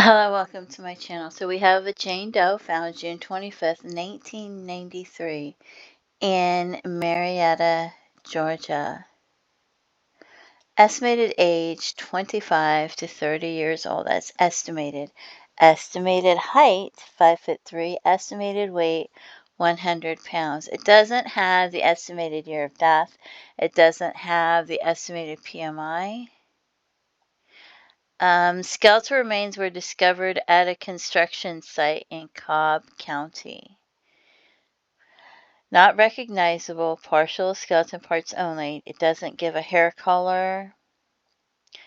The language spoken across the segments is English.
Hello, welcome to my channel. So we have a Jane Doe found June 25th, 1993 in Marietta, Georgia. Estimated age 25 to 30 years old. That's estimated. Estimated height 5'3". Estimated weight 100 pounds. It doesn't have the estimated year of death. It doesn't have the estimated PMI. Skeletal remains were discovered at a construction site in Cobb County. Not recognizable, partial skeleton parts only. It doesn't give a hair color.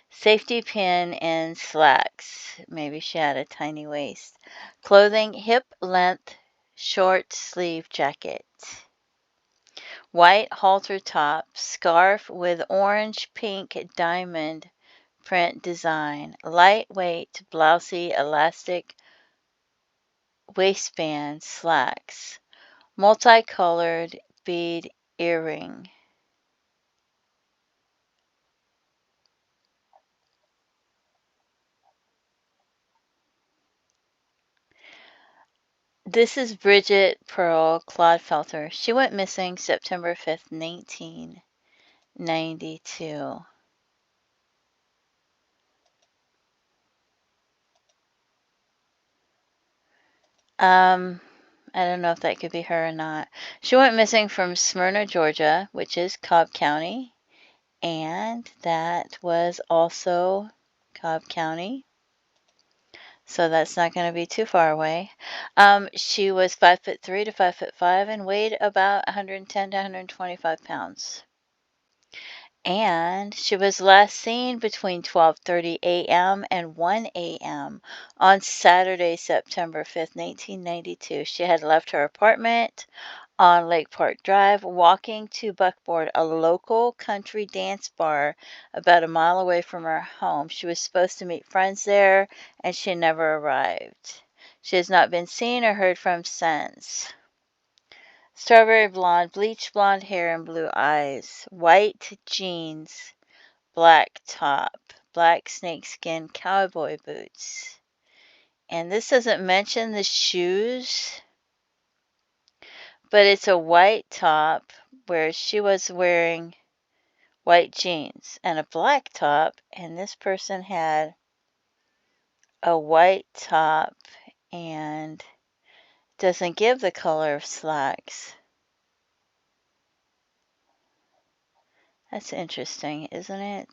Safety pin and slacks. Maybe she had a tiny waist. Clothing, hip length, short sleeve jacket. White halter top, scarf with orange pink diamond print design, lightweight, blousy, elastic waistband, slacks, multicolored bead earring. This is Bridget Pearl Clodfelter. She went missing September 5th, 1992. I don't know if that could be her or not. She went missing from Smyrna, Georgia, which is Cobb County, and that was also Cobb County. So that's not going to be too far away. She was 5'3" to 5'5" and weighed about 110 to 125 pounds. And she was last seen between 12:30 a.m. and 1 a.m. on Saturday, September 5th, 1992. She had left her apartment on Lake Park Drive, walking to Buckboard, a local country dance bar about a mile away from her home. She was supposed to meet friends there, and she never arrived. She has not been seen or heard from since. Strawberry blonde, bleach blonde hair and blue eyes, white jeans, black top, black snakeskin cowboy boots. And this doesn't mention the shoes, but it's a white top where she was wearing white jeans and a black top, and this person had a white top and doesn't give the color of slacks. That's interesting, isn't it?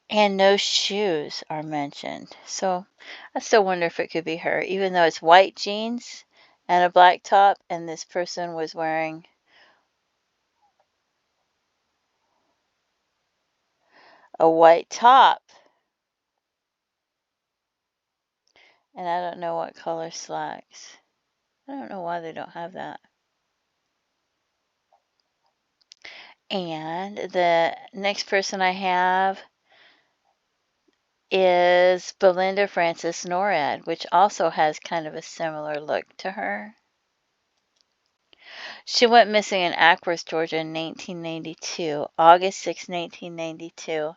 And no shoes are mentioned. So I still wonder if it could be her, even though it's white jeans and a black top, and this person was wearing a white top. And I don't know what color slacks. I don't know why they don't have that. And the next person I have is Belinda Frances Norad, which also has kind of a similar look to her. She went missing in Acworth, Georgia in 1992, August 6, 1992.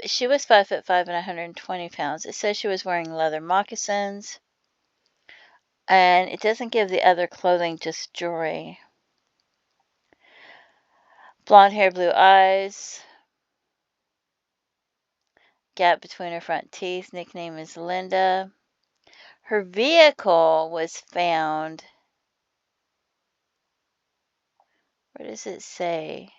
She was 5'5" and 120 pounds. It says she was wearing leather moccasins, and it doesn't give the other clothing, just jewelry. Blonde hair, blue eyes, gap between her front teeth. Nickname is Linda. Her vehicle was found. Where does it say?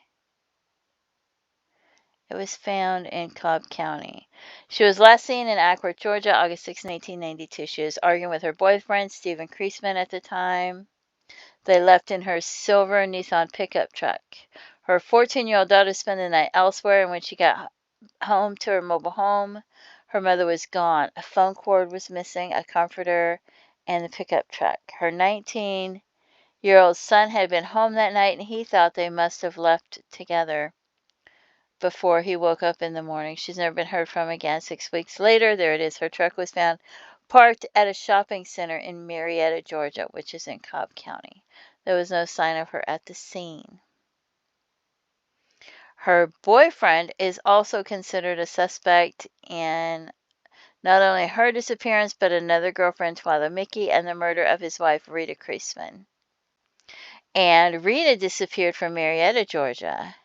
It was found in Cobb County. She was last seen in Acworth, Georgia, August 6, 1992. She was arguing with her boyfriend, Stephen Creasman, at the time. They left in her silver Nissan pickup truck. Her 14-year-old daughter spent the night elsewhere, and when she got home to her mobile home, her mother was gone. A phone cord was missing, a comforter, and the pickup truck. Her 19-year-old son had been home that night, and he thought they must have left together before he woke up in the morning. She's never been heard from again. 6 weeks later, there it is. Her truck was found parked at a shopping center in Marietta, Georgia, which is in Cobb County. There was no sign of her at the scene. Her boyfriend is also considered a suspect in not only her disappearance, but another girlfriend, Twyla Mickey, and the murder of his wife, Rita Kreisman. And Rita disappeared from Marietta, Georgia.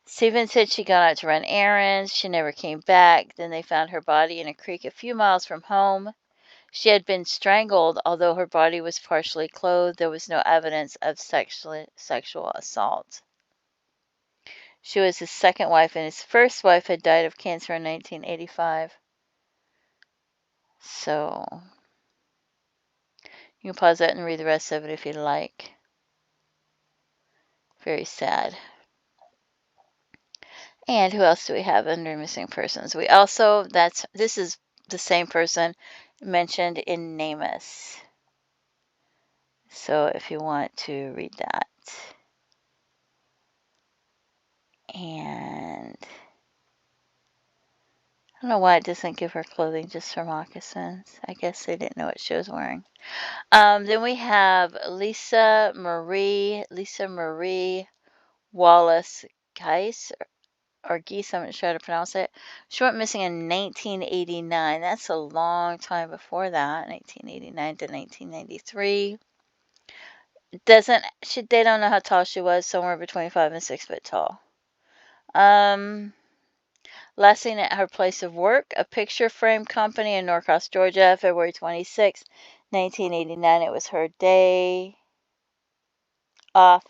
Stephen said she'd gone out to run errands. She never came back. Then they found her body in a creek a few miles from home. She had been strangled, although her body was partially clothed. There was no evidence of sexual assault. She was his second wife, and his first wife had died of cancer in 1985. So, you can pause that and read the rest of it if you'd like. Very sad. And who else do we have under missing persons? We also, this is the same person mentioned in NamUs. So if you want to read that. And I don't know why it doesn't give her clothing just for moccasins. I guess they didn't know what she was wearing. Then we have Lisa Marie Wallace Geise, or Geise, I'm not sure how to pronounce it. She went missing in 1989. That's a long time before that, 1989 to 1993. They don't know how tall she was, somewhere between 5 and 6 foot tall. Last seen at her place of work, a picture frame company in Norcross, Georgia, February 26, 1989. It was her day off,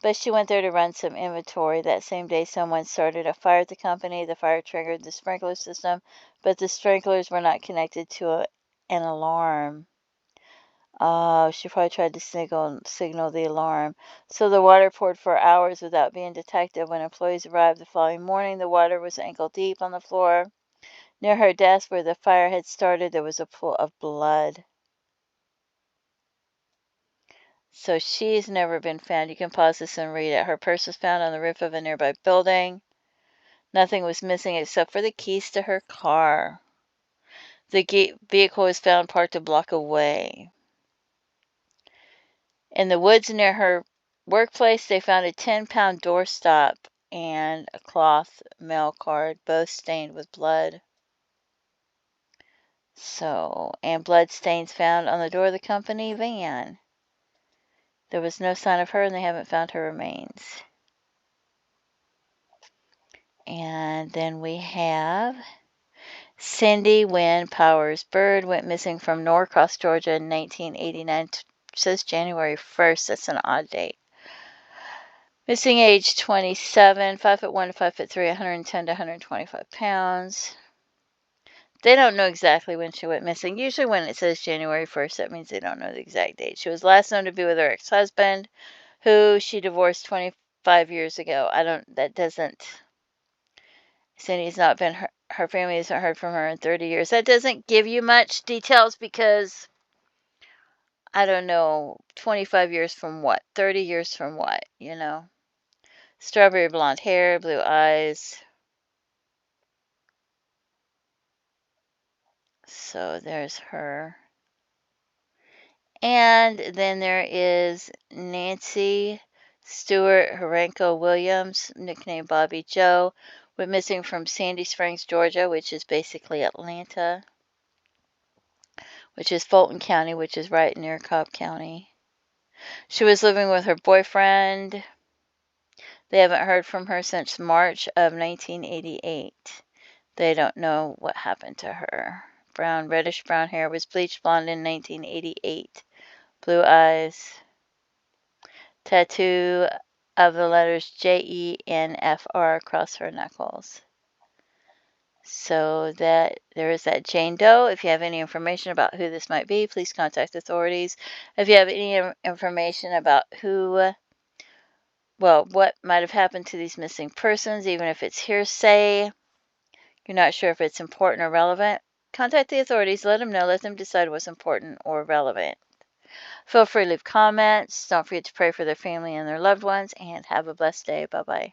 but she went there to run some inventory. That same day, someone started a fire at the company. The fire triggered the sprinkler system, but the sprinklers were not connected to an alarm. She probably tried to signal the alarm. So the water poured for hours without being detected. When employees arrived the following morning, the water was ankle deep on the floor. Near her desk where the fire had started, there was a pool of blood. So she's never been found. You can pause this and read it. Her purse was found on the roof of a nearby building. Nothing was missing except for the keys to her car. The vehicle was found parked a block away. In the woods near her workplace, they found a 10-pound doorstop and a cloth mail card, both stained with blood. And blood stains found on the door of the company van. There was no sign of her, and they haven't found her remains. And then we have Cindy Wynn Powers Byrd went missing from Norcross, Georgia in 1989. It says January 1st. That's an odd date. Missing age 27, 5'1" to 5'3", 110 to 125 pounds. They don't know exactly when she went missing. Usually when it says January 1st, that means they don't know the exact date. She was last known to be with her ex-husband, who she divorced 25 years ago. Cindy's not been, her family hasn't heard from her in 30 years. That doesn't give you much details because, I don't know, 25 years from what? 30 years from what, Strawberry blonde hair, blue eyes. So there's her. And then there is Nancy Stewart Hranko Williams, nicknamed Bobby Joe, went missing from Sandy Springs, Georgia, which is basically Atlanta, which is Fulton County, which is right near Cobb County. She was living with her boyfriend. They haven't heard from her since March of 1988. They don't know what happened to her. Reddish brown hair, was bleached blonde in 1988. Blue eyes. Tattoo of the letters JENFR across her knuckles. So there is that Jane Doe. If you have any information about who this might be, please contact authorities. If you have any information about what might have happened to these missing persons, even if it's hearsay, you're not sure if it's important or relevant, contact the authorities. Let them know. Let them decide what's important or relevant. Feel free to leave comments. Don't forget to pray for their family and their loved ones, and have a blessed day. Bye-bye.